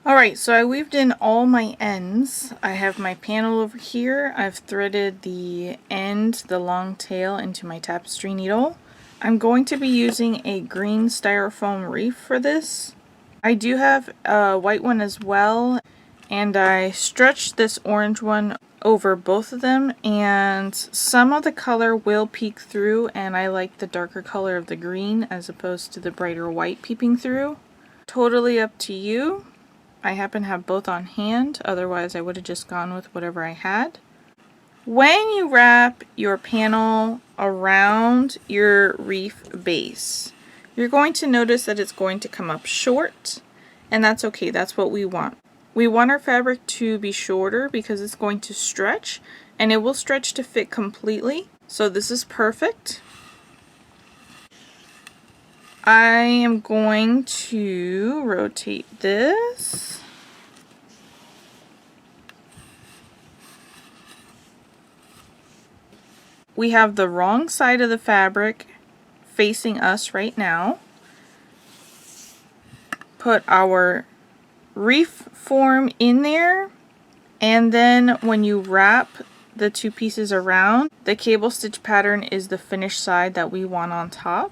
Alright, so I weaved in all my ends. I have my panel over here. I've threaded the end, the long tail, into my tapestry needle. I'm going to be using a green styrofoam wreath for this. I do have a white one as well, and I stretched this orange one over both of them, and some of the color will peek through, and I like the darker color of the green as opposed to the brighter white peeping through. Totally up to you. I happen to have both on hand, otherwise I would have just gone with whatever I had. When you wrap your panel around your wreath base, you're going to notice that it's going to come up short, and that's okay, that's what we want. We want our fabric to be shorter because it's going to stretch, and it will stretch to fit completely, so this is perfect. I am going to rotate this. We have the wrong side of the fabric facing us right now. Put our wreath form in there, and then when you wrap the two pieces around, the cable stitch pattern is the finished side that we want on top,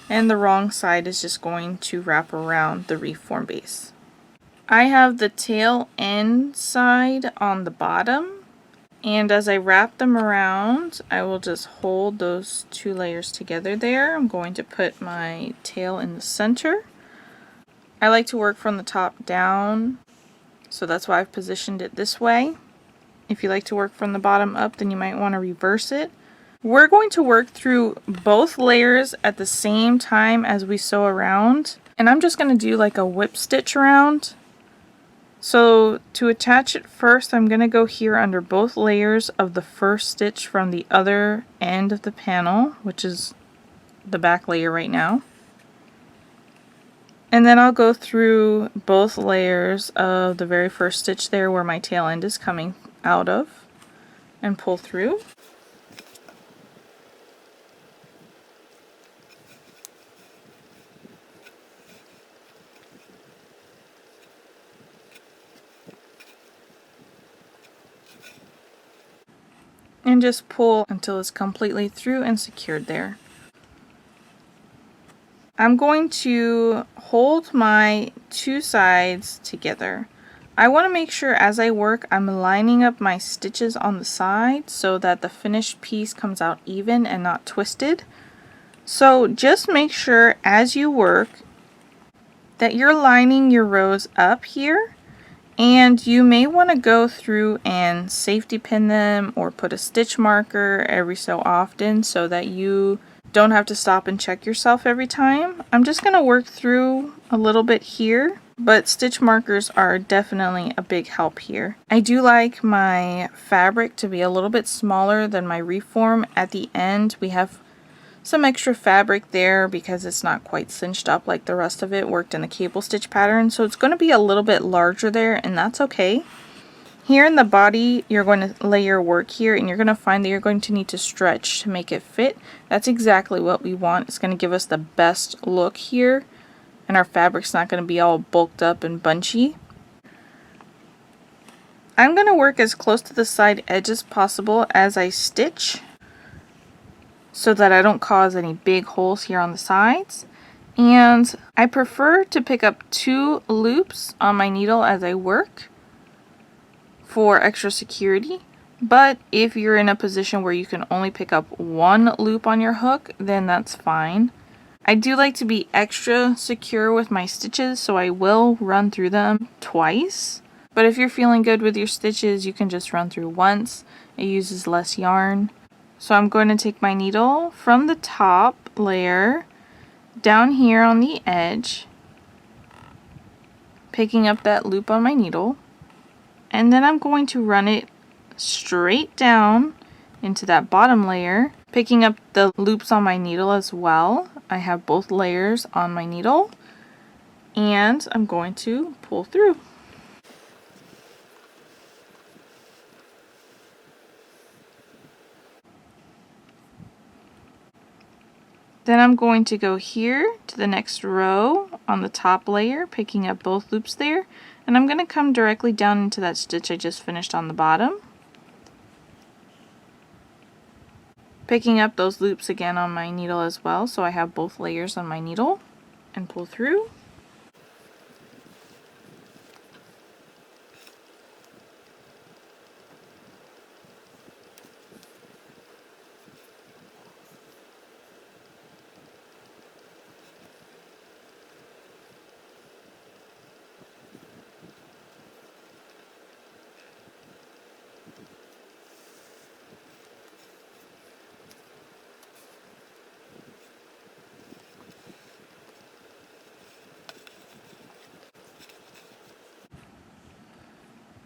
and the wrong side is just going to wrap around the wreath form base. I have the tail end side on the bottom, and as I wrap them around, I will just hold those two layers together there. I'm going to put my tail in the center. I like to work from the top down, so that's why I've positioned it this way. If you like to work from the bottom up, then you might want to reverse it. We're going to work through both layers at the same time as we sew around, and I'm just going to do like a whip stitch around. So to attach it first, I'm going to go here under both layers of the first stitch from the other end of the panel, which is the back layer right now. And then I'll go through both layers of the very first stitch there where my tail end is coming out of and pull through. And just pull until it's completely through and secured there. I'm going to hold my two sides together. I want to make sure as I work I'm lining up my stitches on the side so that the finished piece comes out even and not twisted. So just make sure as you work that you're lining your rows up here, and you may want to go through and safety pin them or put a stitch marker every so often so that you don't have to stop and check yourself every time. I'm just going to work through a little bit here, but stitch markers are definitely a big help here. I do like my fabric to be a little bit smaller than my reform. At the end we have some extra fabric there because it's not quite cinched up like the rest of it worked in the cable stitch pattern, so it's going to be a little bit larger there, and that's okay. Here in the body, you're going to lay your work here, and you're going to find that you're going to need to stretch to make it fit. That's exactly what we want. It's going to give us the best look here, and our fabric's not going to be all bulked up and bunchy. I'm going to work as close to the side edge as possible as I stitch, so that I don't cause any big holes here on the sides. And I prefer to pick up 2 loops on my needle as I work for extra security, but if you're in a position where you can only pick up 1 loop on your hook, then that's fine. I do like to be extra secure with my stitches, so I will run through them twice, but if you're feeling good with your stitches, you can just run through once. It uses less yarn. So I'm going to take my needle from the top layer down here on the edge, picking up that loop on my needle, and then I'm going to run it straight down into that bottom layer, picking up the loops on my needle as well. I have both layers on my needle, and I'm going to pull through. Then I'm going to go here to the next row on the top layer, picking up both loops there, And I'm going to come directly down into that stitch I just finished on the bottom, picking up those loops again on my needle as well, so I have both layers on my needle, and pull through.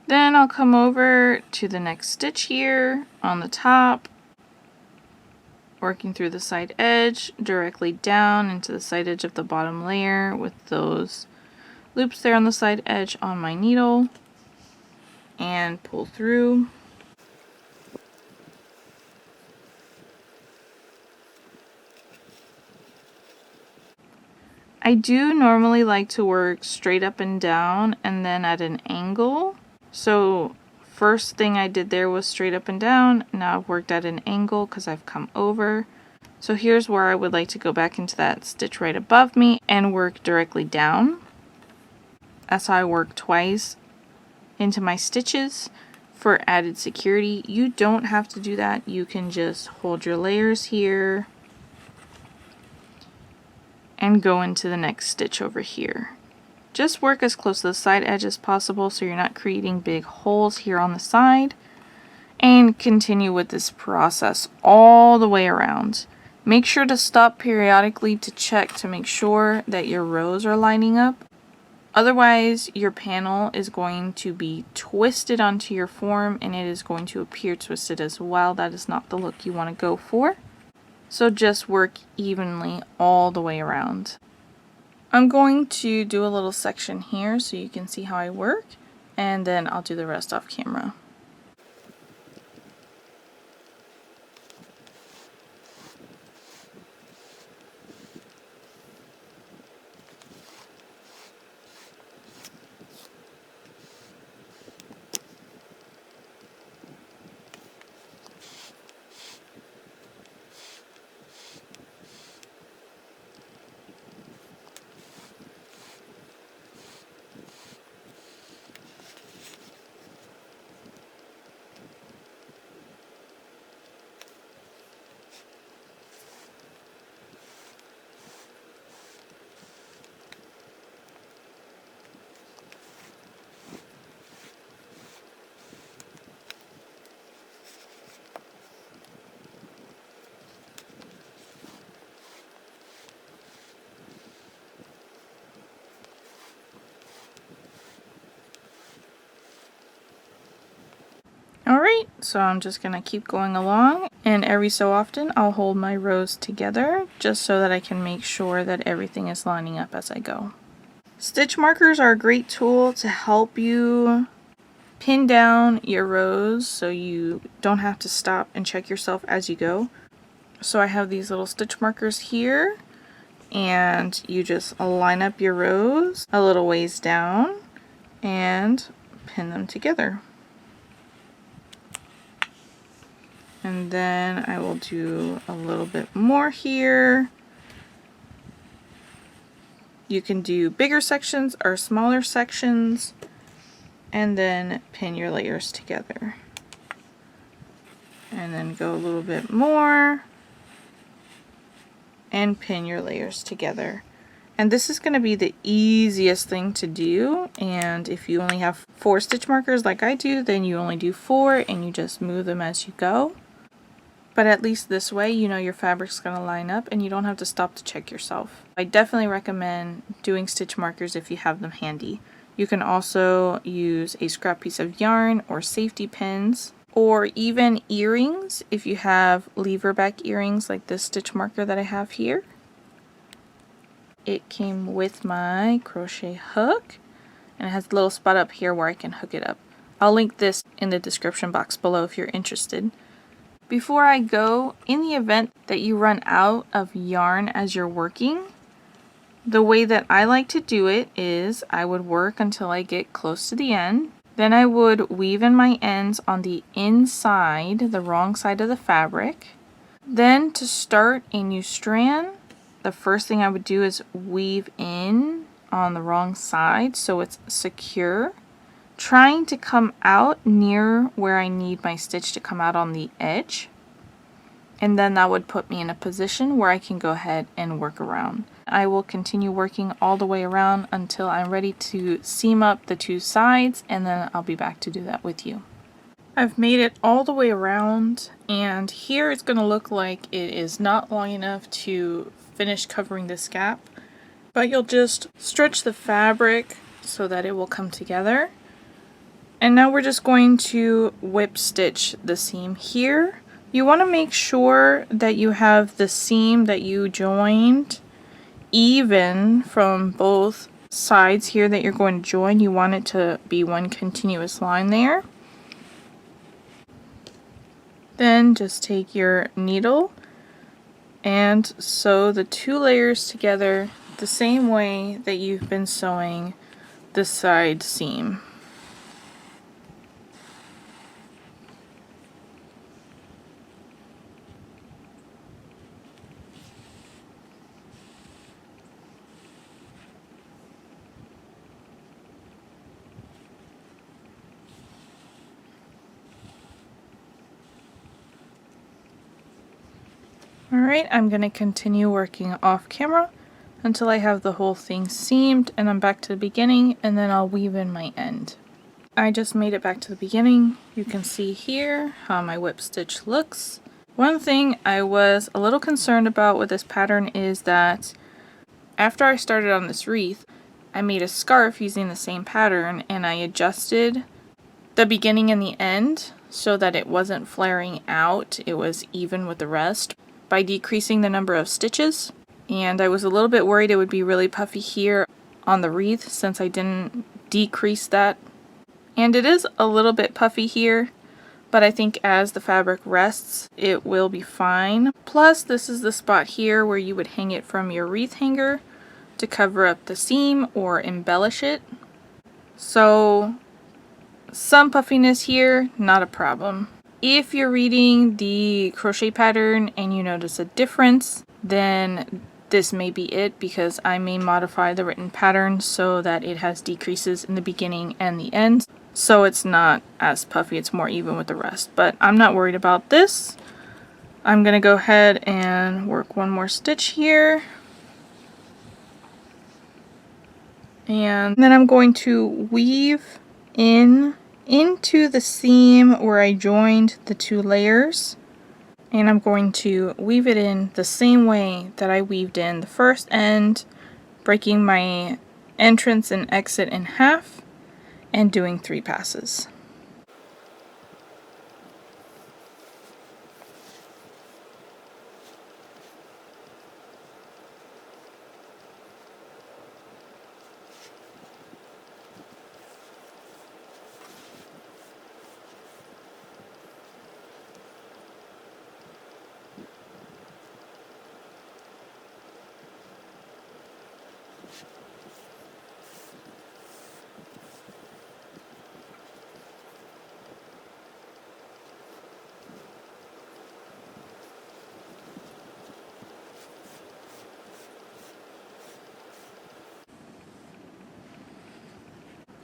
Then I'll come over to the next stitch here on the top, working through the side edge directly down into the side edge of the bottom layer with those loops there on the side edge on my needle, and pull through. I do normally like to work straight up and down and then at an angle. So first thing I did there was straight up and down. Now I've worked at an angle because I've come over. So here's where I would like to go back into that stitch right above me and work directly down. That's how I work twice into my stitches for added security. You don't have to do that. You can just hold your layers here and go into the next stitch over here. Just work as close to the side edge as possible so you're not creating big holes here on the side, and continue with this process all the way around. Make sure to stop periodically to check to make sure that your rows are lining up. Otherwise, your panel is going to be twisted onto your form and it is going to appear twisted as well. That is not the look you want to go for. So just work evenly all the way around. I'm going to do a little section here so you can see how I work, and then I'll do the rest off camera. Alright, so I'm just going to keep going along, and every so often I'll hold my rows together just so that I can make sure that everything is lining up as I go. Stitch markers are a great tool to help you pin down your rows so you don't have to stop and check yourself as you go. So I have these little stitch markers here, and you just line up your rows a little ways down and pin them together. And then I will do a little bit more here. You can do bigger sections or smaller sections, and then pin your layers together. And then go a little bit more and pin your layers together. And this is going to be the easiest thing to do, and if you only have 4 stitch markers like I do, then you only do 4 and you just move them as you go. But at least this way, you know your fabric's going to line up and you don't have to stop to check yourself. I definitely recommend doing stitch markers if you have them handy. You can also use a scrap piece of yarn or safety pins, or even earrings if you have lever back earrings like this stitch marker that I have here. It came with my crochet hook, and it has a little spot up here where I can hook it up. I'll link this in the description box below if you're interested. Before I go, in the event that you run out of yarn as you're working, The way that I like to do it is I would work until I get close to the end. Then I would weave in my ends on the inside, the wrong side of the fabric. Then to start a new strand, the first thing I would do is weave in on the wrong side so it's secure, trying to come out near where I need my stitch to come out on the edge. And then that would put me in a position where I can go ahead and work around. I will continue working all the way around until I'm ready to seam up the two sides, and then I'll be back to do that with you. I've made it all the way around, and here it's going to look like it is not long enough to finish covering this gap, but you'll just stretch the fabric so that it will come together. And now we're just going to whip stitch the seam here. You want to make sure that you have the seam that you joined even from both sides here that you're going to join. You want it to be one continuous line there. Then just take your needle and sew the two layers together the same way that you've been sewing the side seam. Alright, I'm going to continue working off camera until I have the whole thing seamed, and I'm back to the beginning, and then I'll weave in my end. I just made it back to the beginning. You can see here how my whip stitch looks. One thing I was a little concerned about with this pattern is that after I started on this wreath, I made a scarf using the same pattern, and I adjusted the beginning and the end so that it wasn't flaring out. It was even with the rest by decreasing the number of stitches, and I was a little bit worried it would be really puffy here on the wreath since I didn't decrease that. And it is a little bit puffy here, but I think as the fabric rests it will be fine. Plus this is the spot here where you would hang it from your wreath hanger to cover up the seam or embellish it. So some puffiness here, not a problem. If you're reading the crochet pattern and you notice a difference, then this may be it, because I may modify the written pattern so that it has decreases in the beginning and the end, so it's not as puffy, it's more even with the rest. But I'm not worried about this. I'm going to go ahead and work one more stitch here. And then I'm going to weave into the seam where I joined the two layers, and I'm going to weave it in the same way that I weaved in the first end, breaking my entrance and exit in half and doing 3 passes.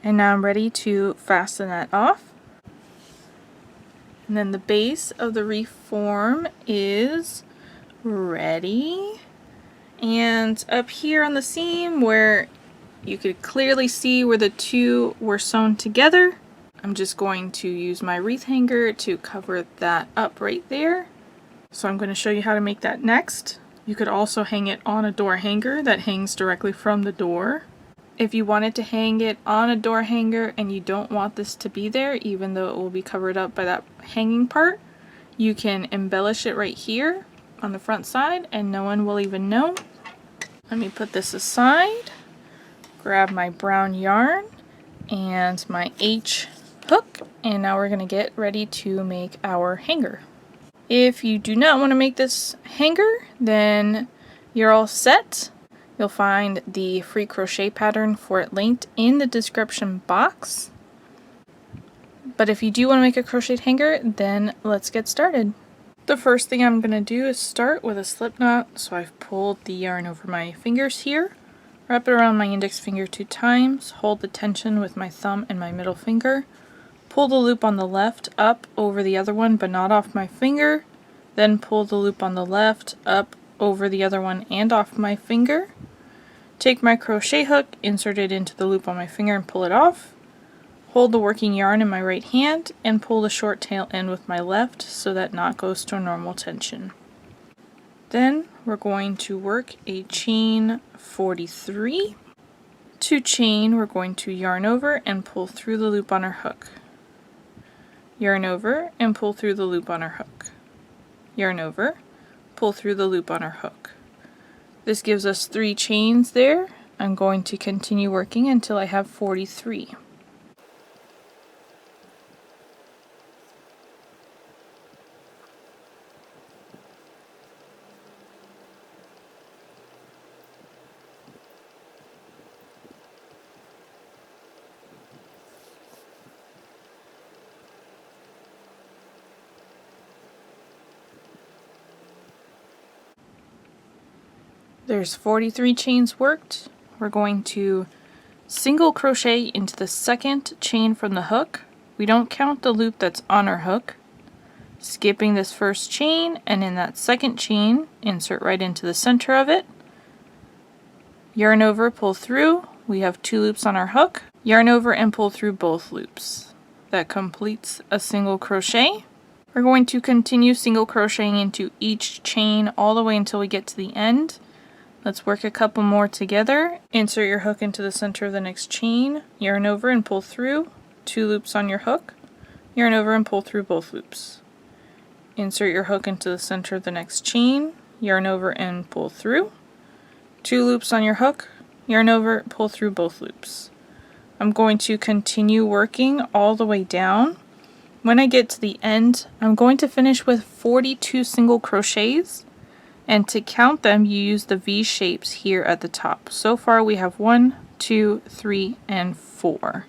And now I'm ready to fasten that off. And then the base of the wreath form is ready. And up here on the seam where you could clearly see where the two were sewn together, I'm just going to use my wreath hanger to cover that up right there. So I'm going to show you how to make that next. You could also hang it on a door hanger that hangs directly from the door. If you wanted to hang it on a door hanger and you don't want this to be there, even though it will be covered up by that hanging part, you can embellish it right here on the front side and no one will even know. Let me put this aside, grab my brown yarn and my H hook, and now we're going to get ready to make our hanger. If you do not want to make this hanger, then you're all set. You'll find the free crochet pattern for it linked in the description box. But if you do want to make a crocheted hanger, then let's get started. The first thing I'm going to do is start with a slip knot. So I've pulled the yarn over my fingers here, wrap it around my index finger 2 times, hold the tension with my thumb and my middle finger, pull the loop on the left up over the other one but not off my finger, then pull the loop on the left up over the other one and off my finger. Take my crochet hook, insert it into the loop on my finger and pull it off. Hold the working yarn in my right hand and pull the short tail end with my left so that knot goes to a normal tension. Then we're going to work a chain 43. To chain, we're going to yarn over and pull through the loop on our hook. Yarn over and pull through the loop on our hook. Yarn over, pull through the loop on our hook. This gives us 3 chains there. I'm going to continue working until I have 43. There's 43 chains worked. We're going to single crochet into the second chain from the hook. We don't count the loop that's on our hook. Skipping this first chain, and in that second chain, insert right into the center of it. Yarn over, pull through. We have 2 loops on our hook. Yarn over and pull through both loops. That completes a single crochet. We're going to continue single crocheting into each chain all the way until we get to the end. Let's work a couple more together. Insert your hook into the center of the next chain, yarn over and pull through, 2 loops on your hook, yarn over and pull through both loops. Insert your hook into the center of the next chain, yarn over and pull through, 2 loops on your hook, yarn over, pull through both loops. I'm going to continue working all the way down. When I get to the end, I'm going to finish with 42 single crochets. And to count them, you use the V shapes here at the top. So far we have 1, 2, 3, and 4.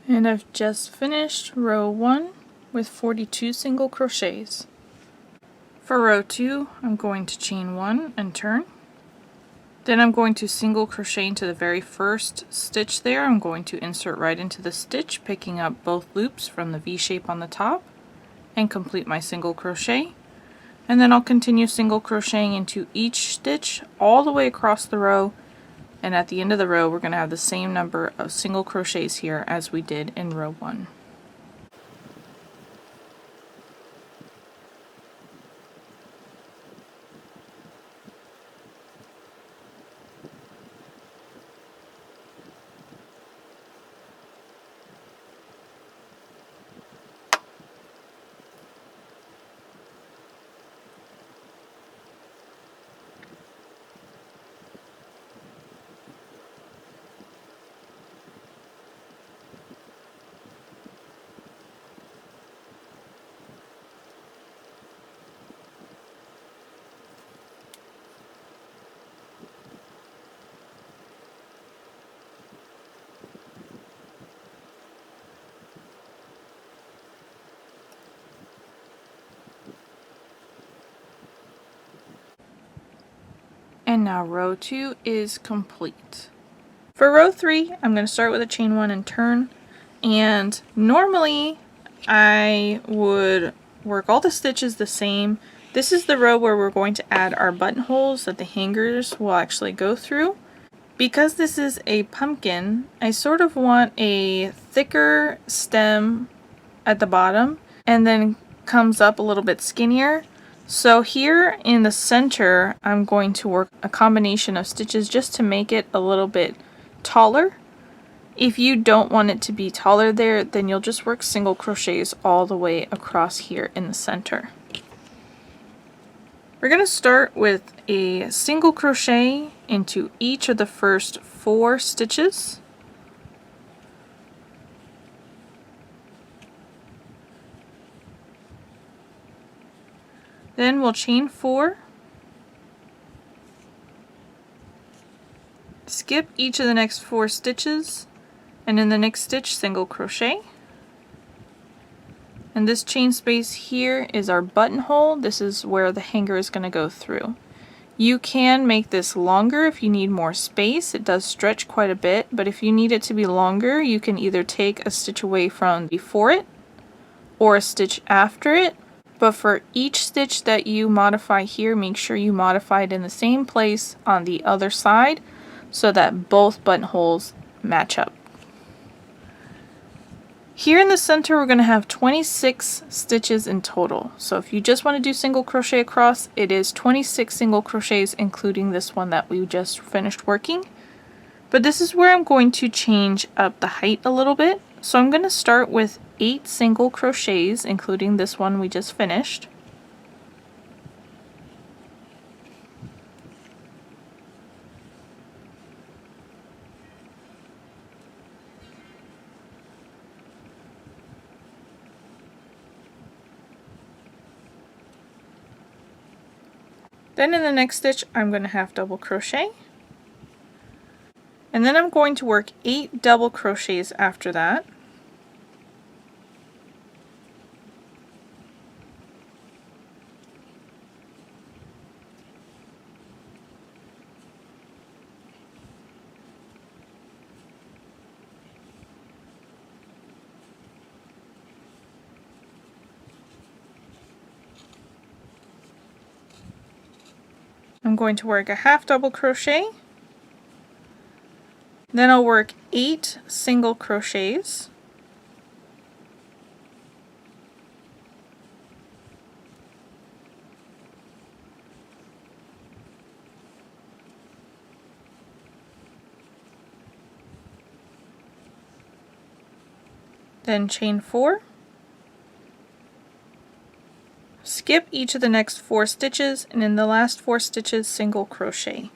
And I've just finished row 1 with 42 single crochets. For row 2, I'm going to chain 1 and turn. Then I'm going to single crochet into the very first stitch there. I'm going to insert right into the stitch, picking up both loops from the V shape on the top, and complete my single crochet. And then I'll continue single crocheting into each stitch all the way across the row, and at the end of the row we're going to have the same number of single crochets here as we did in row 1. And now row 2 is complete. For row 3, I'm going to start with a chain 1 and turn. And normally I would work all the stitches the same. This is the row where we're going to add our buttonholes that the hangers will actually go through. Because this is a pumpkin, I sort of want a thicker stem at the bottom and then comes up a little bit skinnier. So here in the center, I'm going to work a combination of stitches just to make it a little bit taller. If you don't want it to be taller there, then you'll just work single crochets all the way across here in the center. We're going to start with a single crochet into each of the first 4 stitches. Then we'll chain 4, skip each of the next 4 stitches, and in the next stitch single crochet. And this chain space here is our buttonhole. This is where the hanger is going to go through. You can make this longer if you need more space. It does stretch quite a bit, but if you need it to be longer, you can either take a stitch away from before it or a stitch after it. But for each stitch that you modify here, make sure you modify it in the same place on the other side so that both buttonholes match up. Here in the center, we're going to have 26 stitches in total. So if you just want to do single crochet across, it is 26 single crochets, including this one that we just finished working. But this is where I'm going to change up the height a little bit. So I'm going to start with 8 single crochets, including this one we just finished. Then in the next stitch, I'm going to have double crochet. And then I'm going to work 8 double crochets after that. I'm going to work a half double crochet. Then I'll work 8 single crochets. Then chain 4. Skip each of the next 4 stitches, and in the last 4 stitches single crochet.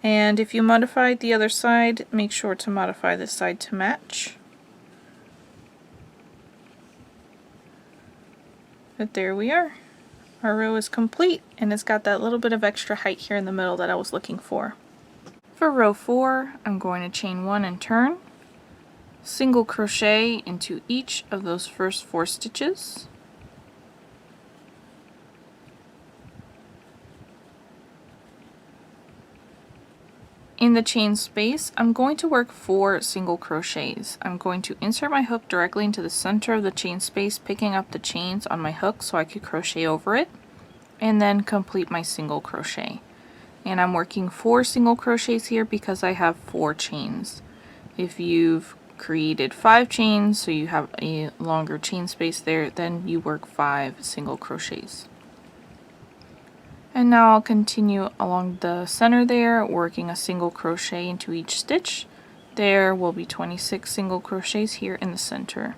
And if you modified the other side, make sure to modify this side to match. But there we are. Our row is complete, and it's got that little bit of extra height here in the middle that I was looking for. For row 4, I'm going to chain 1 and turn, single crochet into each of those first 4 stitches. In the chain space, I'm going to work 4 single crochets. I'm going to insert my hook directly into the center of the chain space, picking up the chains on my hook so I could crochet over it, and then complete my single crochet. And I'm working 4 single crochets here because I have 4 chains. If you've created 5 chains, so you have a longer chain space there, then you work 5 single crochets. And now I'll continue along the center there, working a single crochet into each stitch. There will be 26 single crochets here in the center.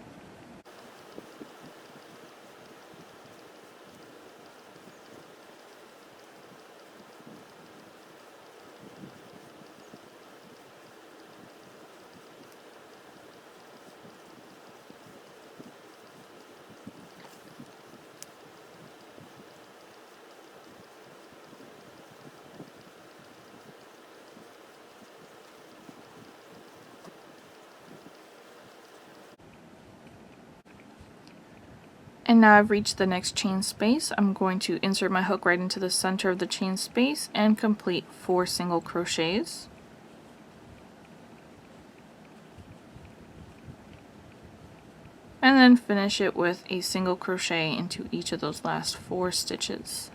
And now I've reached the next chain space. I'm going to insert my hook right into the center of the chain space and complete 4 single crochets. And then finish it with a single crochet into each of those last 4 stitches.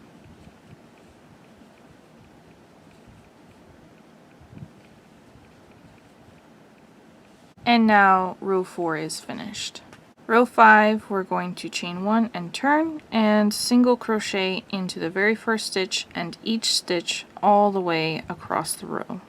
And now row 4 is finished. Row 5, we're going to chain 1 and turn and single crochet into the very first stitch and each stitch all the way across the row.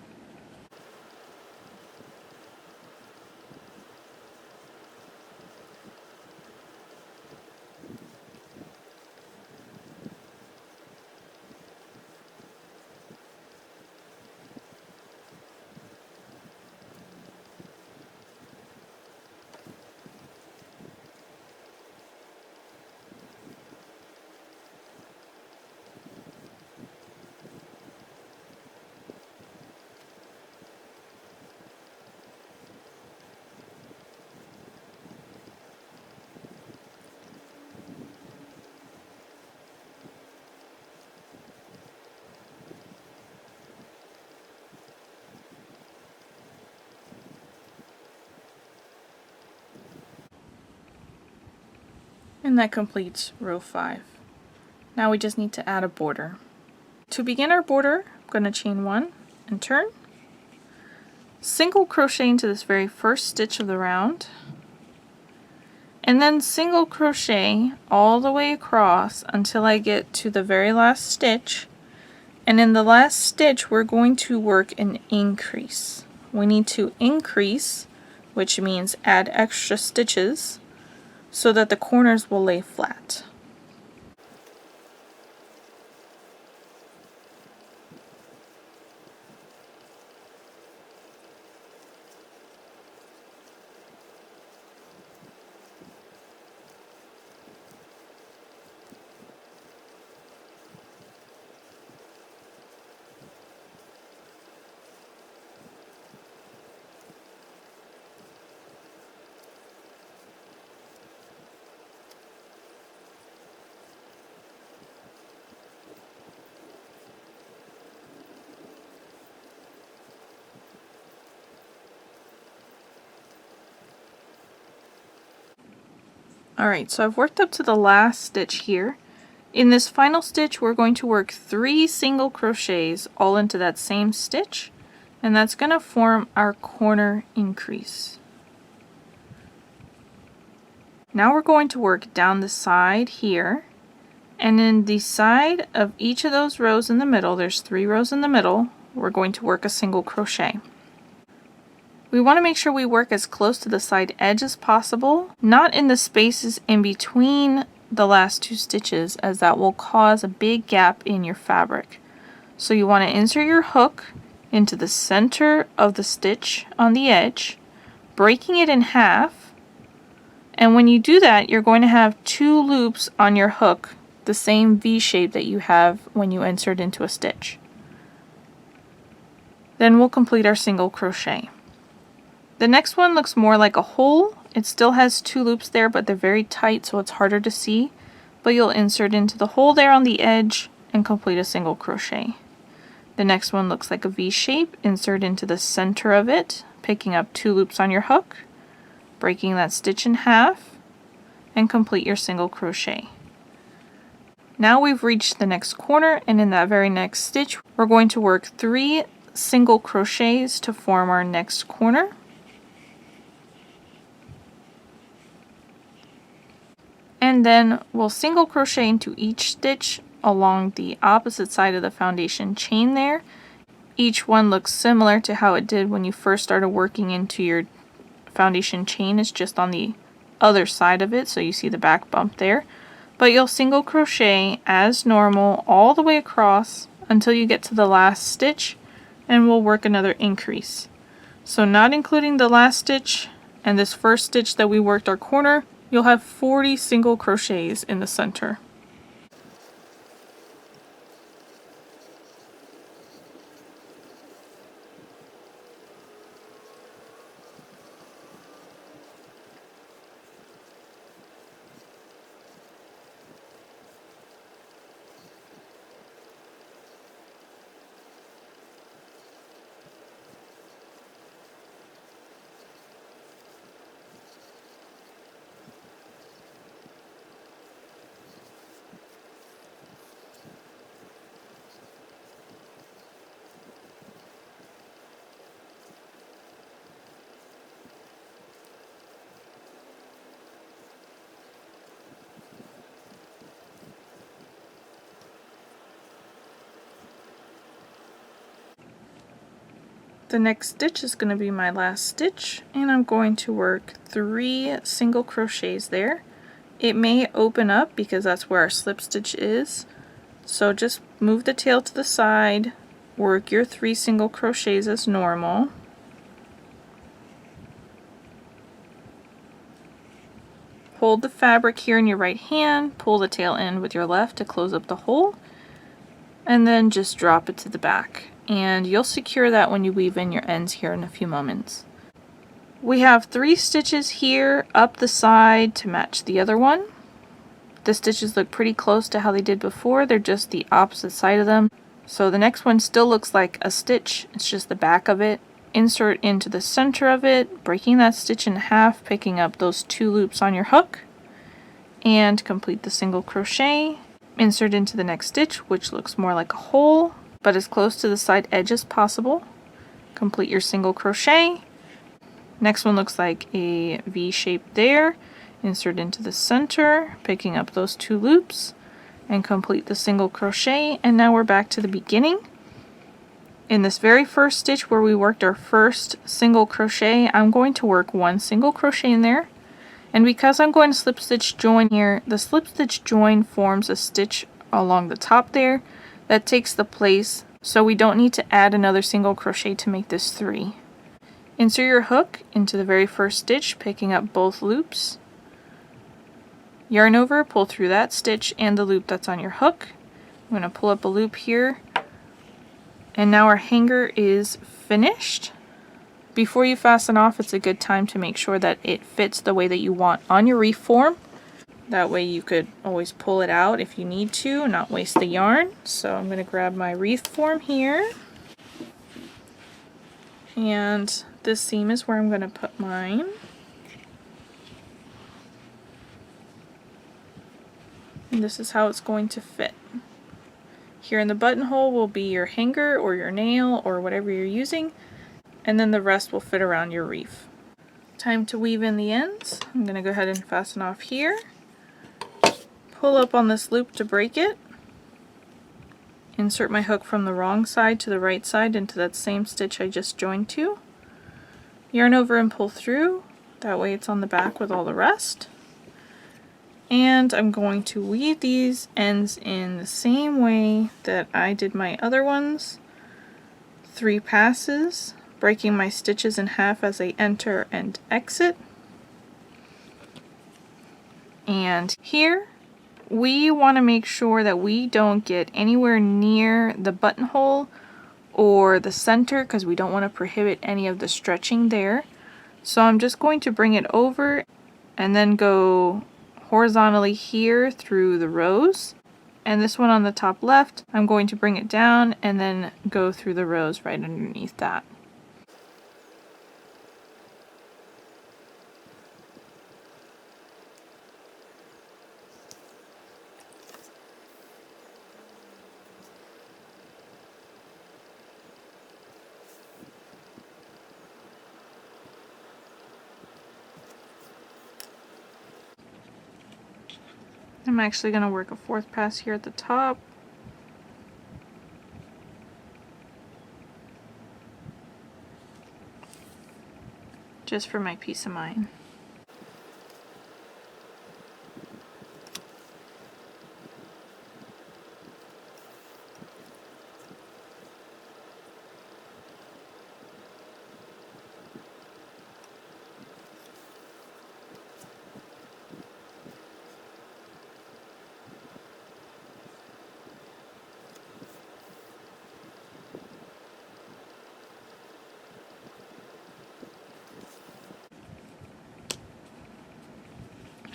And that completes row 5. Now we just need to add a border. To begin our border, I'm going to chain 1 and turn, single crochet into this very first stitch of the round, and then single crochet all the way across until I get to the very last stitch. And in the last stitch we're going to work an increase. We need to increase, which means add extra stitches, so that the corners will lay flat. Alright, so I've worked up to the last stitch here. In this final stitch we're going to work 3 single crochets all into that same stitch, and that's going to form our corner increase. Now we're going to work down the side here, and in the side of each of those rows in the middle, there's 3 rows in the middle, we're going to work a single crochet. We want to make sure we work as close to the side edge as possible, not in the spaces in between the last 2 stitches, as that will cause a big gap in your fabric. So you want to insert your hook into the center of the stitch on the edge, breaking it in half, and when you do that you're going to have 2 loops on your hook, the same V shape that you have when you insert into a stitch. Then we'll complete our single crochet. The next one looks more like a hole. It still has 2 loops there, but they're very tight, so it's harder to see. But you'll insert into the hole there on the edge and complete a single crochet. The next one looks like a V shape. Insert into the center of it, picking up 2 loops on your hook, breaking that stitch in half, and complete your single crochet. Now we've reached the next corner, and in that very next stitch we're going to work 3 single crochets to form our next corner. And then we'll single crochet into each stitch along the opposite side of the foundation chain there. Each one looks similar to how it did when you first started working into your foundation chain. It's just on the other side of it, so you see the back bump there. But you'll single crochet as normal all the way across until you get to the last stitch, and we'll work another increase. So not including the last stitch and this first stitch that we worked our corner, you'll have 40 single crochets in the center. The next stitch is going to be my last stitch, and I'm going to work 3 single crochets there. It may open up because that's where our slip stitch is, so just move the tail to the side, work your 3 single crochets as normal. Hold the fabric here in your right hand, pull the tail in with your left to close up the hole, and then just drop it to the back. And you'll secure that when you weave in your ends here in a few moments. We have 3 stitches here up the side to match the other one. The stitches look pretty close to how they did before, they're just the opposite side of them. So the next one still looks like a stitch, it's just the back of it. Insert into the center of it, breaking that stitch in half, picking up those 2 loops on your hook, and complete the single crochet. Insert into the next stitch, which looks more like a hole, but as close to the side edge as possible. Complete your single crochet. Next one looks like a V shape there. Insert into the center, picking up those 2 loops, and complete the single crochet. And now we're back to the beginning. In this very first stitch where we worked our first single crochet, I'm going to work 1 single crochet in there. And because I'm going to slip stitch join here, the slip stitch join forms a stitch along the top there that takes the place, so we don't need to add another single crochet to make this 3. Insert your hook into the very first stitch, picking up both loops. Yarn over, pull through that stitch and the loop that's on your hook. I'm going to pull up a loop here, and now our hanger is finished. Before you fasten off, it's a good time to make sure that it fits the way that you want on your wreath form. That way you could always pull it out if you need to, not waste the yarn. So I'm going to grab my wreath form here. And this seam is where I'm going to put mine. And this is how it's going to fit. Here in the buttonhole will be your hanger or your nail or whatever you're using. And then the rest will fit around your wreath. Time to weave in the ends. I'm going to go ahead and fasten off here. Pull up on this loop to break it. Insert my hook from the wrong side to the right side into that same stitch I just joined to. Yarn over and pull through. That way it's on the back with all the rest. And I'm going to weave these ends in the same way that I did my other ones. 3 passes, breaking my stitches in half as I enter and exit. And here, we want to make sure that we don't get anywhere near the buttonhole or the center because we don't want to prohibit any of the stretching there. So I'm just going to bring it over and then go horizontally here through the rows. And this one on the top left, I'm going to bring it down and then go through the rows right underneath that. I'm actually going to work a 4th pass here at the top. Just for my peace of mind.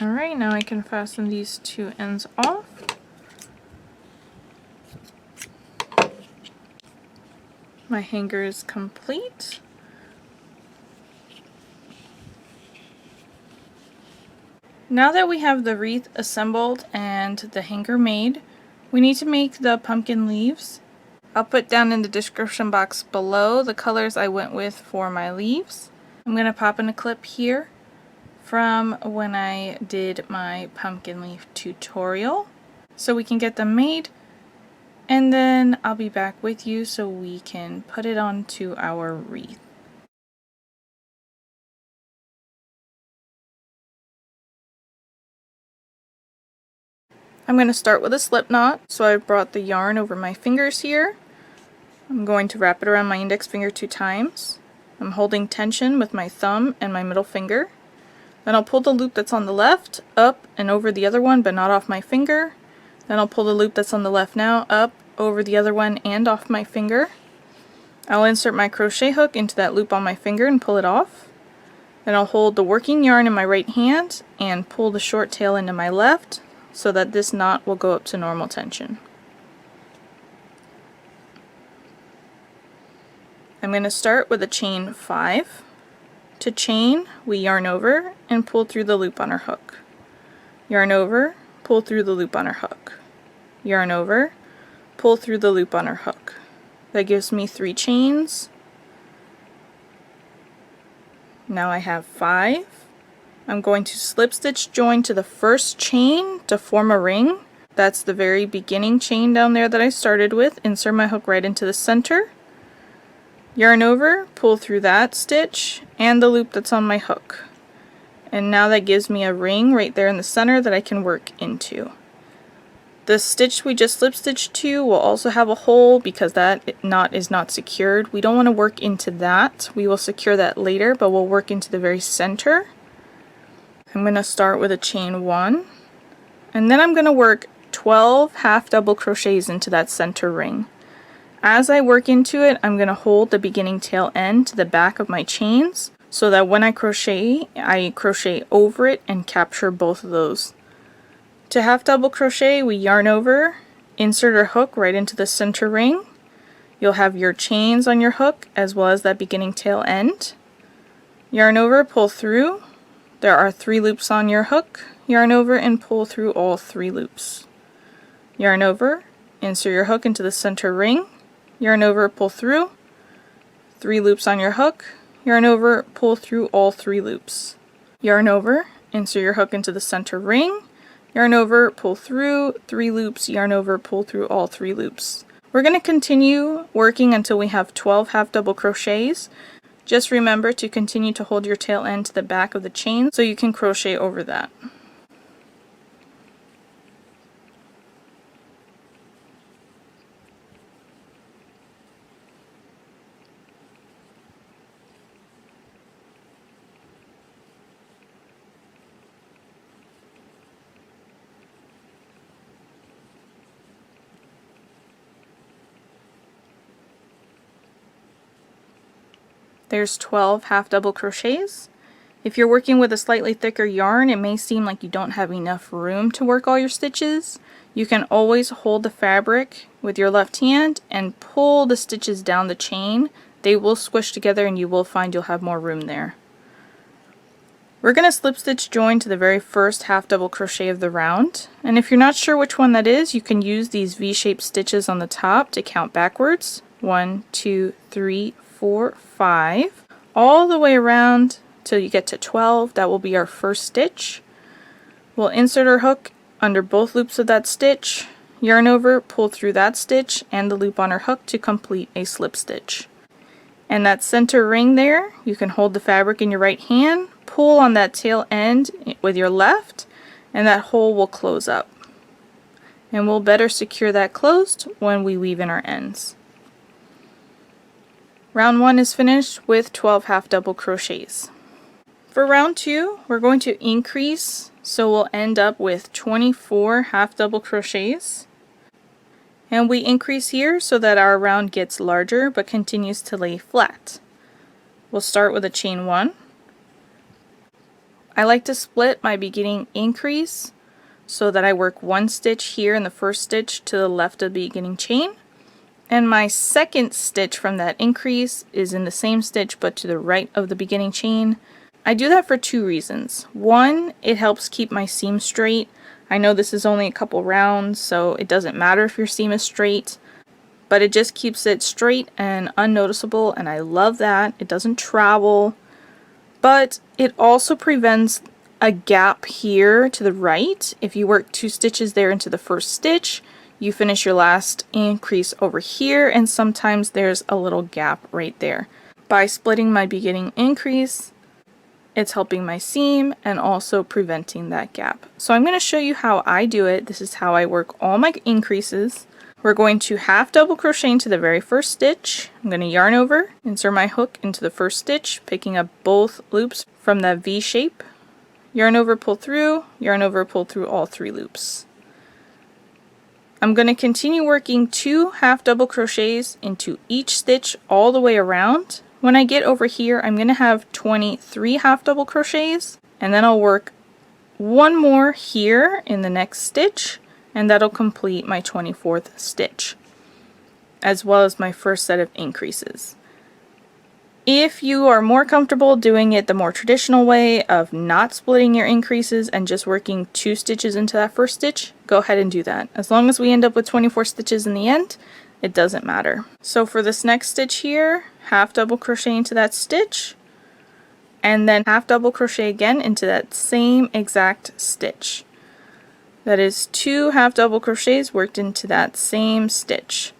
Alright, now I can fasten these 2 ends off. My hanger is complete. Now that we have the wreath assembled and the hanger made, we need to make the pumpkin leaves. I'll put down in the description box below the colors I went with for my leaves. I'm going to pop in a clip here from when I did my pumpkin leaf tutorial so we can get them made and then I'll be back with you so we can put it onto our wreath. I'm going to start with a slip knot, so I've brought the yarn over my fingers here. I'm going to wrap it around my index finger 2 times. I'm holding tension with my thumb and my middle finger. Then I'll pull the loop that's on the left up and over the other one, but not off my finger. Then I'll pull the loop that's on the left now up over the other one and off my finger. I'll insert my crochet hook into that loop on my finger and pull it off. Then I'll hold the working yarn in my right hand and pull the short tail into my left, so that this knot will go up to normal tension. I'm going to start with a chain 5. To chain, we yarn over and pull through the loop on our hook. Yarn over, pull through the loop on our hook. Yarn over, pull through the loop on our hook. That gives me 3 chains. Now I have 5. I'm going to slip stitch join to the first chain to form a ring. That's the very beginning chain down there that I started with. Insert my hook right into the center. Yarn over, pull through that stitch and the loop that's on my hook. And now that gives me a ring right there in the center that I can work into. The stitch we just slip stitched to will also have a hole because that knot is not secured. We don't want to work into that. We will secure that later, but we'll work into the very center. I'm going to start with a chain 1, and then I'm going to work 12 half double crochets into that center ring. As I work into it, I'm going to hold the beginning tail end to the back of my chains so that when I crochet over it and capture both of those. To half double crochet, we yarn over, insert our hook right into the center ring. You'll have your chains on your hook as well as that beginning tail end. Yarn over, pull through. There are 3 loops on your hook. Yarn over and pull through all 3 loops. Yarn over, insert your hook into the center ring. Yarn over, pull through. 3 loops on your hook. Yarn over, pull through all 3 loops. Yarn over, insert your hook into the center ring. Yarn over, pull through, 3 loops, yarn over, pull through all 3 loops. We're going to continue working until we have 12 half double crochets. Just remember to continue to hold your tail end to the back of the chain so you can crochet over that. There's 12 half double crochets. If you're working with a slightly thicker yarn, it may seem like you don't have enough room to work all your stitches. You can always hold the fabric with your left hand and pull the stitches down the chain. They will squish together and you will find you'll have more room there. We're going to slip stitch join to the very first half double crochet of the round, and if you're not sure which one that is, you can use these V-shaped stitches on the top to count backwards. 1, 2, 3, 4, 5, all the way around till you get to 12. That will be our first stitch. We'll insert our hook under both loops of that stitch, yarn over, pull through that stitch and the loop on our hook to complete a slip stitch. And that center ring there, you can hold the fabric in your right hand, pull on that tail end with your left, and that hole will close up. And we'll better secure that closed when we weave in our ends. Round 1 is finished with 12 half double crochets. For round 2, we're going to increase, so we'll end up with 24 half double crochets. And we increase here so that our round gets larger but continues to lay flat. We'll start with a chain 1. I like to split my beginning increase so that I work 1 stitch here in the first stitch to the left of the beginning chain, and my second stitch from that increase is in the same stitch but to the right of the beginning chain. I do that for 2 reasons. 1, it helps keep my seam straight. I know this is only a couple rounds, so it doesn't matter if your seam is straight, but it just keeps it straight and unnoticeable, and I love that. It doesn't travel, but it also prevents a gap here to the right. If you work 2 stitches there into the first stitch, you finish your last increase over here, and sometimes there's a little gap right there. By splitting my beginning increase, it's helping my seam and also preventing that gap. So I'm going to show you how I do it. This is how I work all my increases. We're going to half double crochet into the very first stitch. I'm going to yarn over, insert my hook into the first stitch, picking up both loops from that V shape. Yarn over, pull through, yarn over, pull through all 3 loops. I'm going to continue working 2 half double crochets into each stitch all the way around. When I get over here, I'm going to have 23 half double crochets, and then I'll work 1 more here in the next stitch, and that'll complete my 24th stitch, as well as my first set of increases. If you are more comfortable doing it the more traditional way of not splitting your increases and just working 2 stitches into that first stitch, go ahead and do that. As long as we end up with 24 stitches in the end, it doesn't matter. So for this next stitch here, half double crochet into that stitch, and then half double crochet again into that same exact stitch. That is 2 half double crochets worked into that same stitch.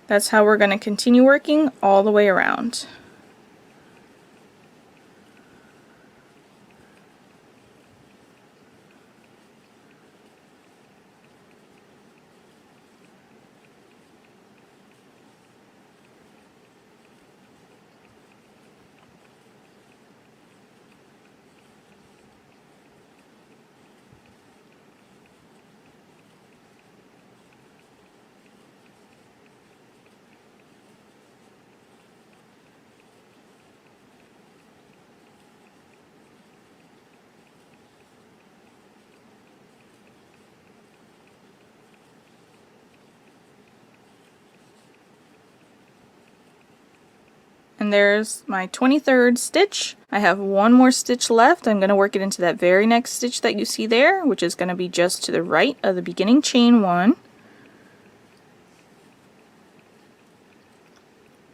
That's how we're going to continue working all the way around. And there's my 23rd stitch. I have 1 more stitch left. I'm going to work it into that very next stitch that you see there, which is going to be just to the right of the beginning chain 1.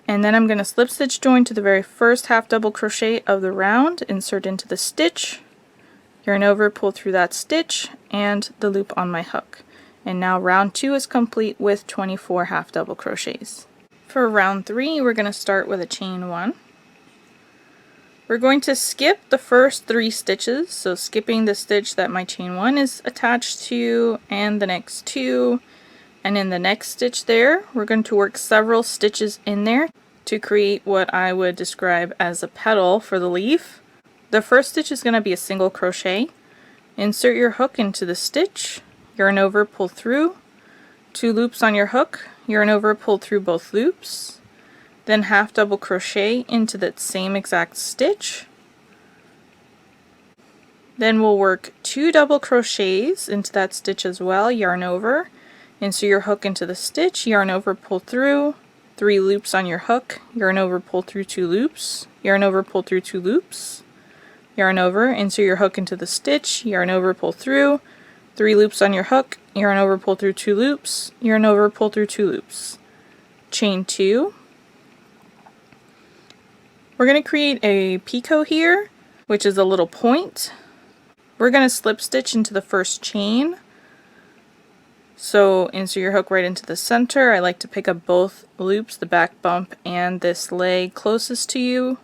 And then I'm going to slip stitch join to the very first half double crochet of the round, insert into the stitch, yarn over, pull through that stitch, and the loop on my hook. And now round 2 is complete with 24 half double crochets. For round 3, we're going to start with a chain 1. We're going to skip the first 3 stitches, so skipping the stitch that my chain 1 is attached to, and the next 2, and in the next stitch there, we're going to work several stitches in there to create what I would describe as a petal for the leaf. The first stitch is going to be a single crochet. Insert your hook into the stitch, yarn over, pull through, 2 loops on your hook, yarn over, pull through both loops, then half double crochet into that same exact stitch. Then we'll work 2 double crochets into that stitch as well, yarn over, insert your hook into the stitch, yarn over, pull through, 3 loops on your hook, yarn over, pull through 2 loops, yarn over, pull through 2 loops, yarn over, insert your hook into the stitch, yarn over, pull through, 3 loops on your hook, yarn over, pull through 2 loops, yarn over, pull through 2 loops. Chain 2. We're going to create a picot here, which is a little point. We're going to slip stitch into the first chain. So insert your hook right into the center. I like to pick up both loops, the back bump and this leg closest to you.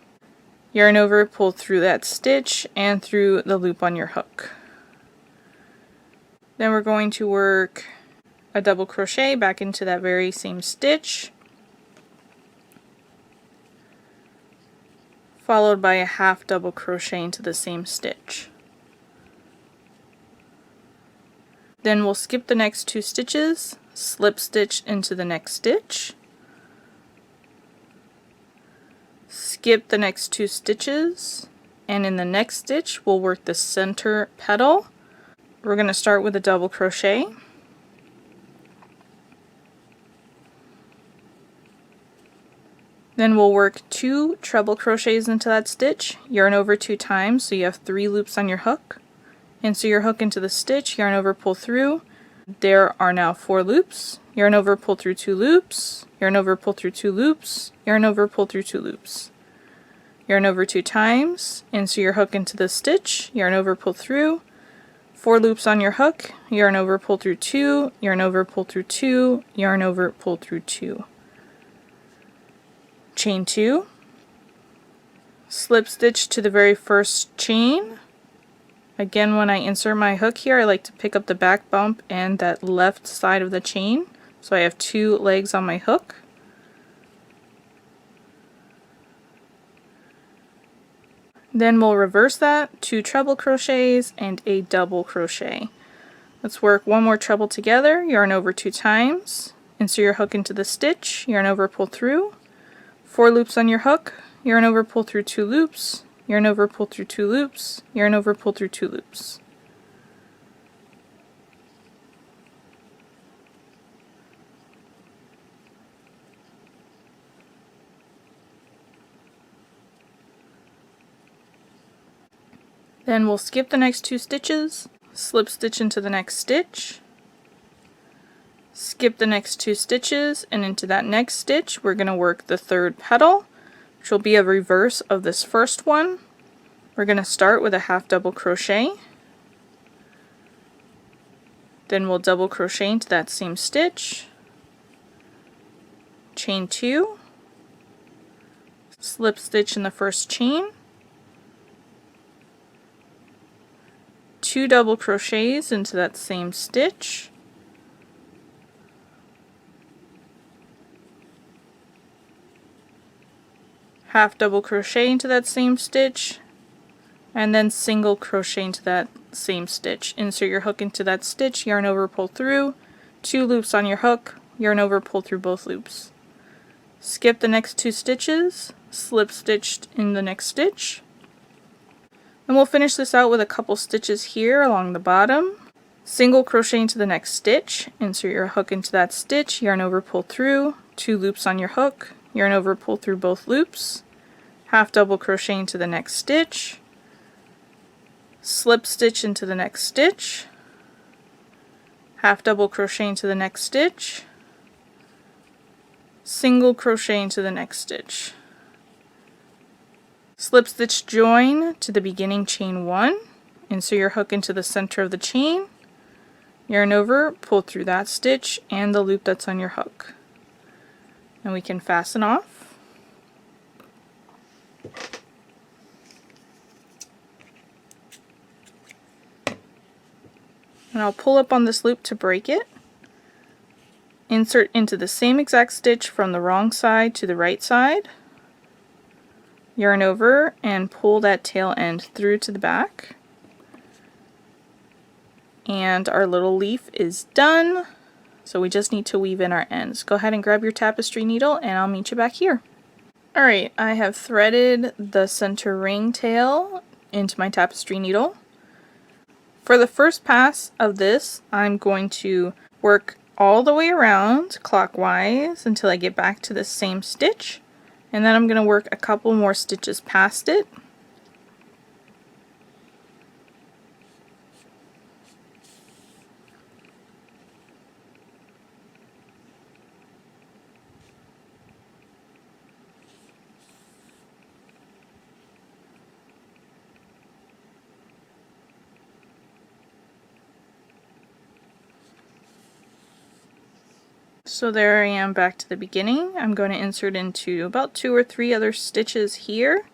Yarn over, pull through that stitch and through the loop on your hook. Then we're going to work a double crochet back into that very same stitch, followed by a half double crochet into the same stitch. Then we'll skip the next 2 stitches, slip stitch into the next stitch, skip the next 2 stitches, and in the next stitch we'll work the center petal. We're going to start with a double crochet. Then we'll work 2 treble crochets into that stitch, yarn over 2 times so you have 3 loops on your hook. Insert your hook into the stitch, yarn over, pull through. There are now 4 loops. Yarn over, pull through 2 loops, yarn over, pull through 2 loops, yarn over, pull through 2 loops. Yarn over 2 times, insert your hook into the stitch, yarn over, pull through. 4 loops on your hook, yarn over, pull through 2, yarn over, pull through 2, yarn over, pull through 2. Chain 2, slip stitch to the very first chain. Again, when I insert my hook here, I like to pick up the back bump and that left side of the chain. So I have 2 legs on my hook. Then we'll reverse that, 2 treble crochets and a double crochet. Let's work one more treble together, yarn over 2 times, insert your hook into the stitch, yarn over, pull through, 4 loops on your hook, yarn over, pull through 2 loops, yarn over, pull through 2 loops, yarn over, pull through 2 loops. Then we'll skip the next 2 stitches, slip stitch into the next stitch, skip the next 2 stitches, and into that next stitch we're going to work the 3rd petal, which will be a reverse of this first one. We're going to start with a half double crochet, then we'll double crochet into that same stitch, chain 2, slip stitch in the first chain, 2 double crochets into that same stitch, half double crochet into that same stitch, and then single crochet into that same stitch. Insert your hook into that stitch, yarn over, pull through, 2 loops on your hook, yarn over, pull through both loops. Skip the next 2 stitches, slip stitched in the next stitch, and we'll finish this out with a couple stitches here along the bottom. Single crochet into the next stitch, insert your hook into that stitch, yarn over, pull through, 2 loops on your hook, yarn over, pull through both loops, half double crochet into the next stitch, slip stitch into the next stitch, half double crochet into the next stitch, single crochet into the next stitch. Slip stitch join to the beginning chain 1, insert your hook into the center of the chain, yarn over, pull through that stitch and the loop that's on your hook. And we can fasten off. And I'll pull up on this loop to break it. Insert into the same exact stitch from the wrong side to the right side. Yarn over and pull that tail end through to the back. And our little leaf is done. So we just need to weave in our ends. Go ahead and grab your tapestry needle and I'll meet you back here. Alright, I have threaded the center ring tail into my tapestry needle. For the first pass of this, I'm going to work all the way around clockwise until I get back to the same stitch. And then I'm going to work a couple more stitches past it. So there I am back to the beginning. I'm going to insert into about 2 or 3 other stitches here.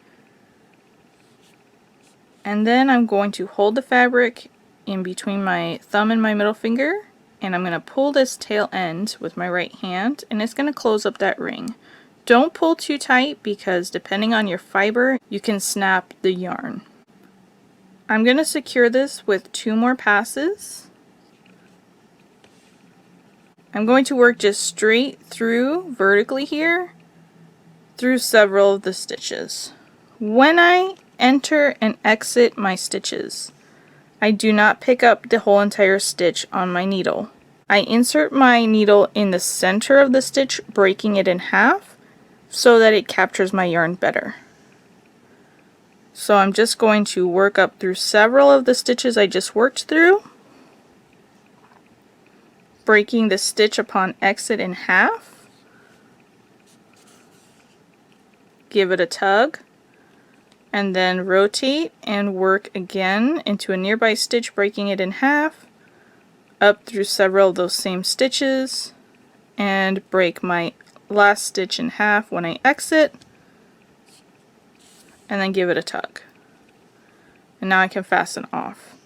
And then I'm going to hold the fabric in between my thumb and my middle finger, and I'm going to pull this tail end with my right hand, and it's going to close up that ring. Don't pull too tight because depending on your fiber, you can snap the yarn. I'm going to secure this with 2 more passes. I'm going to work just straight through vertically here through several of the stitches. When I enter and exit my stitches, I do not pick up the whole entire stitch on my needle. I insert my needle in the center of the stitch, breaking it in half so that it captures my yarn better. So I'm just going to work up through several of the stitches I just worked through, breaking the stitch upon exit in half. Give it a tug, and then rotate and work again into a nearby stitch, breaking it in half, up through several of those same stitches, and break my last stitch in half when I exit, and then give it a tug. And now I can fasten off.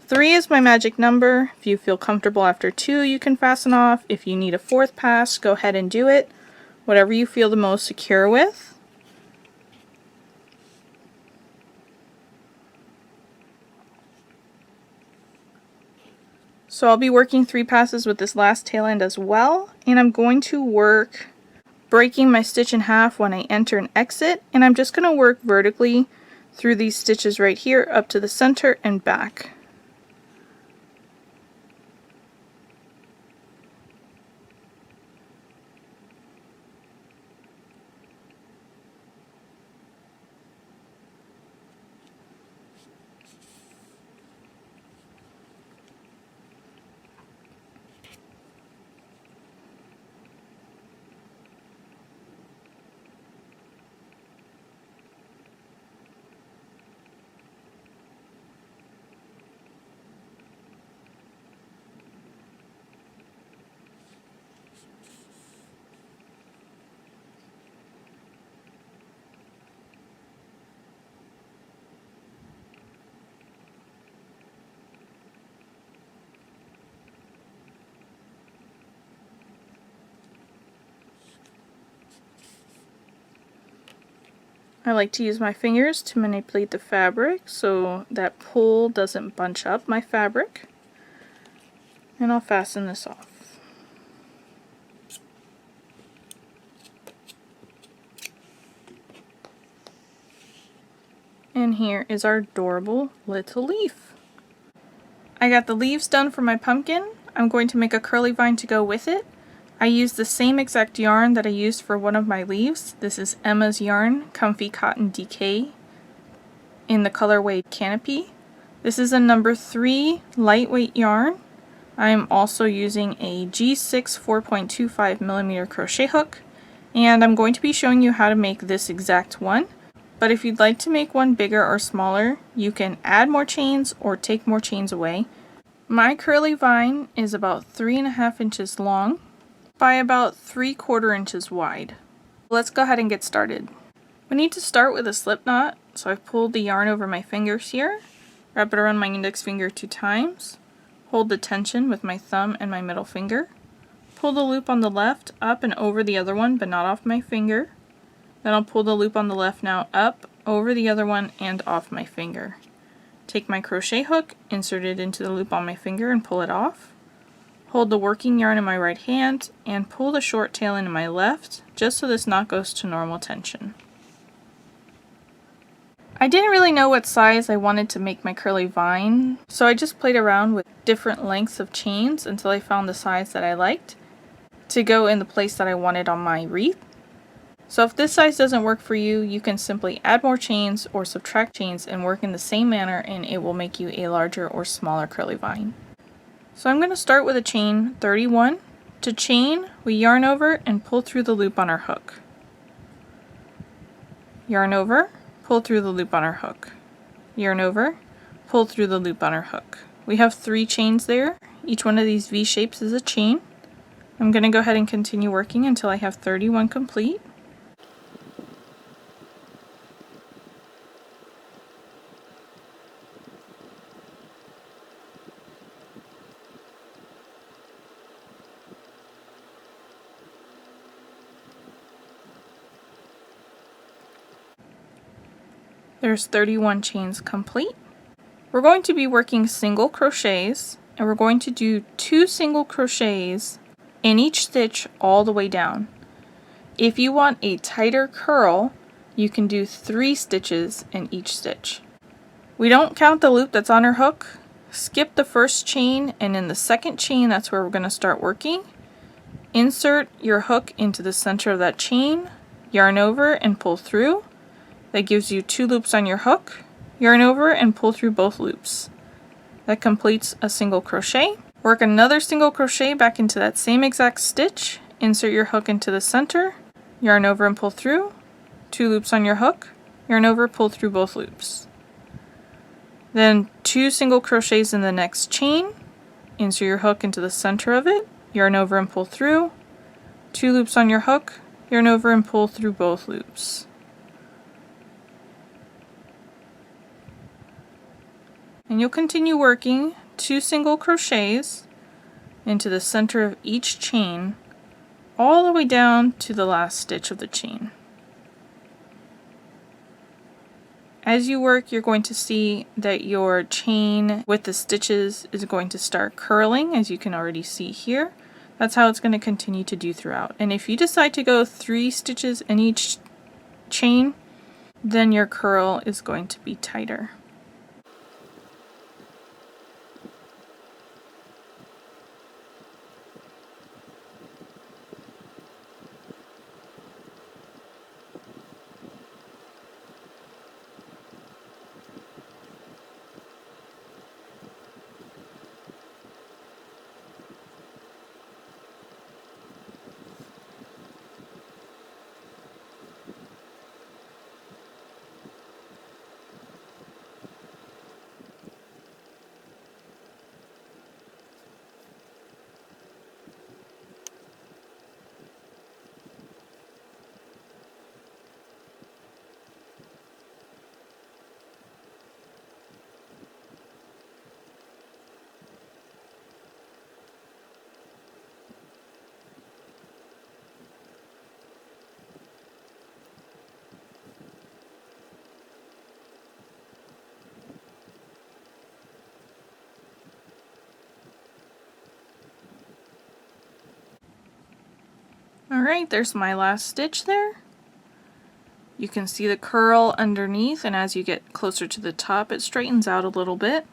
3 is my magic number. If you feel comfortable after 2, you can fasten off. If you need a 4th pass, go ahead and do it. Whatever you feel the most secure with. So I'll be working 3 passes with this last tail end as well, and I'm going to work breaking my stitch in half when I enter and exit, and I'm just going to work vertically through these stitches right here up to the center and back. I like to use my fingers to manipulate the fabric so that pull doesn't bunch up my fabric. And I'll fasten this off. And here is our adorable little leaf. I got the leaves done for my pumpkin. I'm going to make a curly vine to go with it. I used the same exact yarn that I used for one of my leaves. This is Emma's yarn, Comfy Cotton DK, in the colorway Canopy. This is a number 3 lightweight yarn. I'm also using a G6 4.25mm crochet hook, and I'm going to be showing you how to make this exact one. But if you'd like to make one bigger or smaller, you can add more chains or take more chains away. My curly vine is about 3.5 inches long by about 3/4 inches wide. Let's go ahead and get started. We need to start with a slip knot, so I've pulled the yarn over my fingers here, wrap it around my index finger 2 times, hold the tension with my thumb and my middle finger, pull the loop on the left up and over the other one but not off my finger, then I'll pull the loop on the left now up, over the other one, and off my finger. Take my crochet hook, insert it into the loop on my finger and pull it off. Hold the working yarn in my right hand and pull the short tail into my left, just so this knot goes to normal tension. I didn't really know what size I wanted to make my curly vine, so I just played around with different lengths of chains until I found the size that I liked to go in the place that I wanted on my wreath. So if this size doesn't work for you, you can simply add more chains or subtract chains and work in the same manner, and it will make you a larger or smaller curly vine. So I'm going to start with a chain 31. To chain, we yarn over and pull through the loop on our hook. Yarn over, pull through the loop on our hook. Yarn over, pull through the loop on our hook. We have 3 chains there. Each one of these V shapes is a chain. I'm going to go ahead and continue working until I have 31 complete. There's 31 chains complete. We're going to be working single crochets, and we're going to do 2 single crochets in each stitch all the way down. If you want a tighter curl, you can do 3 stitches in each stitch. We don't count the loop that's on our hook. Skip the first chain, and in the second chain, that's where we're going to start working. Insert your hook into the center of that chain, yarn over and pull through. That gives you 2 loops on your hook. Yarn over and pull through both loops. That completes a single crochet. Work another single crochet back into that same exact stitch. Insert your hook into the center. Yarn over and pull through. 2 loops on your hook. yarn over, pull through both loops. Then 2 single crochets in the next chain, insert your hook into the center of it, yarn over and pull through, 2 loops on your hook, yarn over and pull through both loops. And you'll continue working 2 single crochets into the center of each chain all the way down to the last stitch of the chain. As you work, you're going to see that your chain with the stitches is going to start curling, as you can already see here. That's how it's going to continue to do throughout. And if you decide to go 3 stitches in each chain, then your curl is going to be tighter. Alright, there's my last stitch there. You can see the curl underneath, and as you get closer to the top it straightens out a little bit.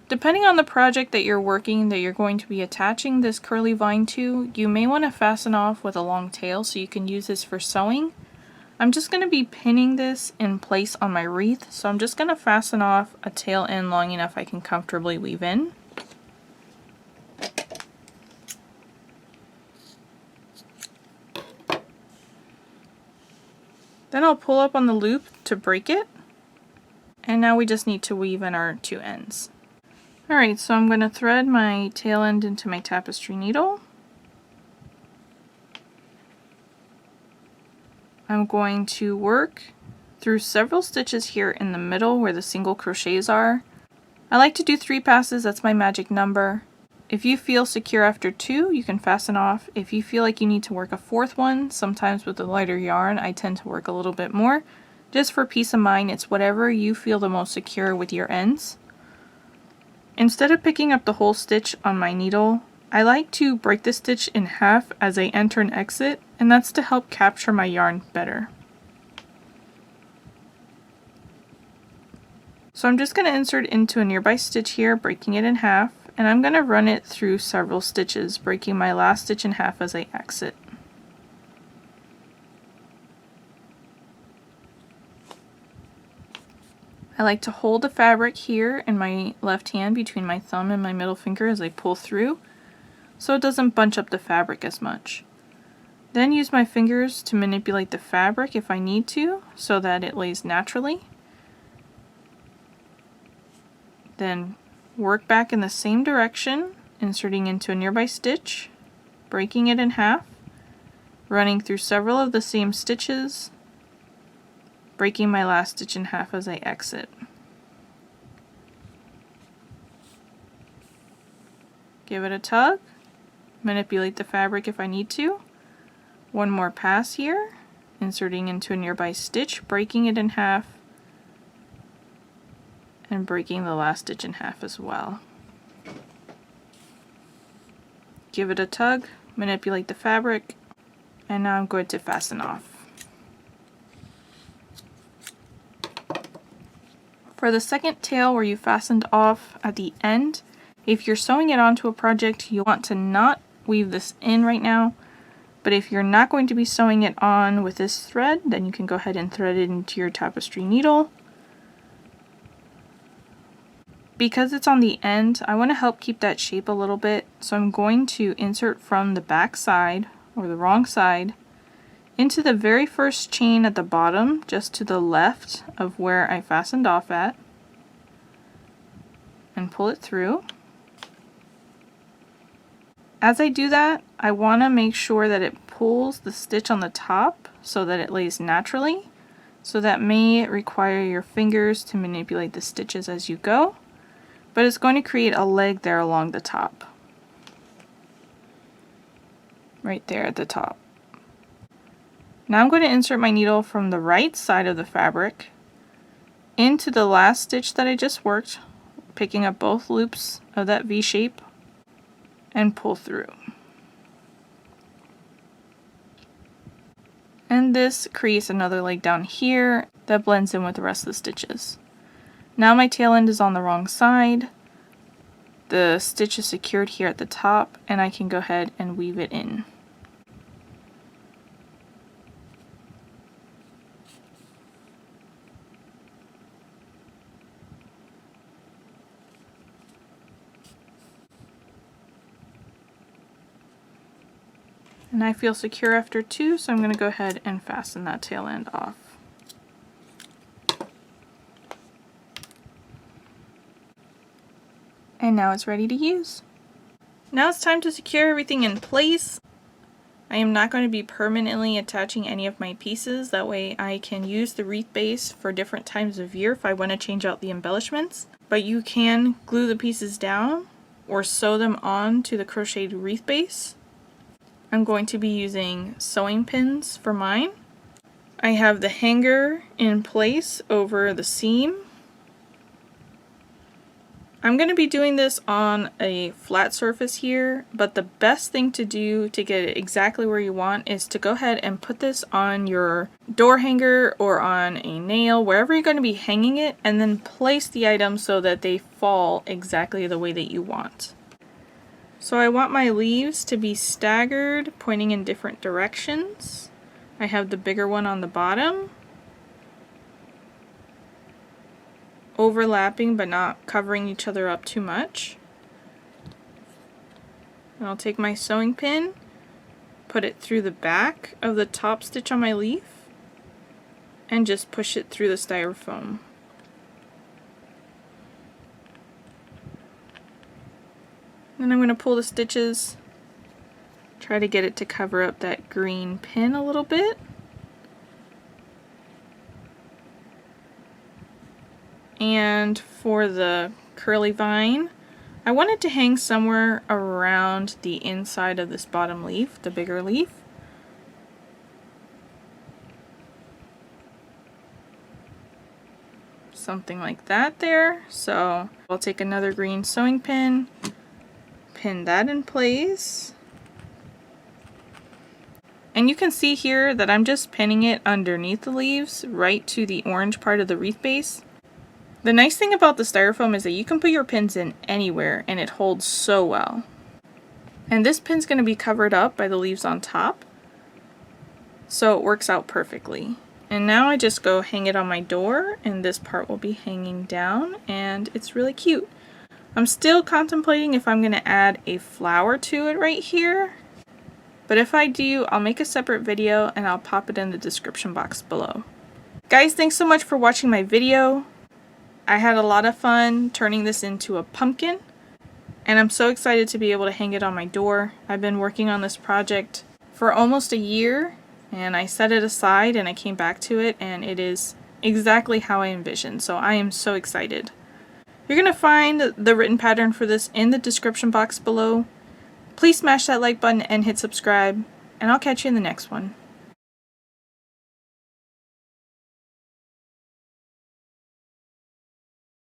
Depending on the project that you're working that you're going to be attaching this curly vine to, you may want to fasten off with a long tail so you can use this for sewing. I'm just going to be pinning this in place on my wreath, so I'm just going to fasten off a tail end long enough I can comfortably weave in. Then I'll pull up on the loop to break it, and now we just need to weave in our 2 ends. Alright, so I'm going to thread my tail end into my tapestry needle. I'm going to work through several stitches here in the middle where the single crochets are. I like to do 3 passes, that's my magic number. If you feel secure after 2, you can fasten off. If you feel like you need to work a 4th one, sometimes with the lighter yarn I tend to work a little bit more. Just for peace of mind, it's whatever you feel the most secure with your ends. Instead of picking up the whole stitch on my needle, I like to break the stitch in half as I enter and exit, and that's to help capture my yarn better. So I'm just going to insert into a nearby stitch here, breaking it in half, and I'm going to run it through several stitches, breaking my last stitch in half as I exit. I like to hold the fabric here in my left hand between my thumb and my middle finger as I pull through, so it doesn't bunch up the fabric as much. Then use my fingers to manipulate the fabric if I need to, so that it lays naturally. Then work back in the same direction, inserting into a nearby stitch, breaking it in half, running through several of the same stitches, breaking my last stitch in half as I exit. Give it a tug, manipulate the fabric if I need to. One more pass here, inserting into a nearby stitch, breaking it in half, and breaking the last stitch in half as well. Give it a tug, manipulate the fabric, and now I'm going to fasten off. For the second tail where you fastened off at the end, if you're sewing it onto a project, you want to not weave this in right now, but if you're not going to be sewing it on with this thread, then you can go ahead and thread it into your tapestry needle. Because it's on the end, I want to help keep that shape a little bit, so I'm going to insert from the back side, or the wrong side, into the very first chain at the bottom, just to the left of where I fastened off at, and pull it through. As I do that, I want to make sure that it pulls the stitch on the top so that it lays naturally. So that may require your fingers to manipulate the stitches as you go, but it's going to create a leg there along the top. Right there at the top. Now I'm going to insert my needle from the right side of the fabric into the last stitch that I just worked, picking up both loops of that V shape, and pull through. And this creates another leg down here that blends in with the rest of the stitches. Now my tail end is on the wrong side. The stitch is secured here at the top, and I can go ahead and weave it in. And I feel secure after 2, so I'm going to go ahead and fasten that tail end off. And now it's ready to use. Now it's time to secure everything in place. I am not going to be permanently attaching any of my pieces, that way I can use the wreath base for different times of year if I want to change out the embellishments. But you can glue the pieces down or sew them on to the crocheted wreath base. I'm going to be using sewing pins for mine. I have the hanger in place over the seam. I'm going to be doing this on a flat surface here, but the best thing to do to get it exactly where you want is to go ahead and put this on your door hanger or on a nail, wherever you're going to be hanging it, and then place the items so that they fall exactly the way that you want. So I want my leaves to be staggered, pointing in different directions. I have the bigger one on the bottom, overlapping but not covering each other up too much. And I'll take my sewing pin, put it through the back of the top stitch on my leaf, and just push it through the styrofoam. Then I'm going to pull the stitches, try to get it to cover up that green pin a little bit. And for the curly vine, I want it to hang somewhere around the inside of this bottom leaf, the bigger leaf. Something like that there. So I'll take another green sewing pin, pin that in place. And you can see here that I'm just pinning it underneath the leaves, right to the orange part of the wreath base. The nice thing about the styrofoam is that you can put your pins in anywhere and it holds so well. And this pin's going to be covered up by the leaves on top, so it works out perfectly. And now I just go hang it on my door, and this part will be hanging down, and it's really cute. I'm still contemplating if I'm going to add a flower to it right here, but if I do, I'll make a separate video and I'll pop it in the description box below. Guys, thanks so much for watching my video. I had a lot of fun turning this into a pumpkin, and I'm so excited to be able to hang it on my door. I've been working on this project for almost a year, and I set it aside and I came back to it, and it is exactly how I envisioned, so I am so excited. You're going to find the written pattern for this in the description box below. Please smash that like button and hit subscribe, and I'll catch you in the next one.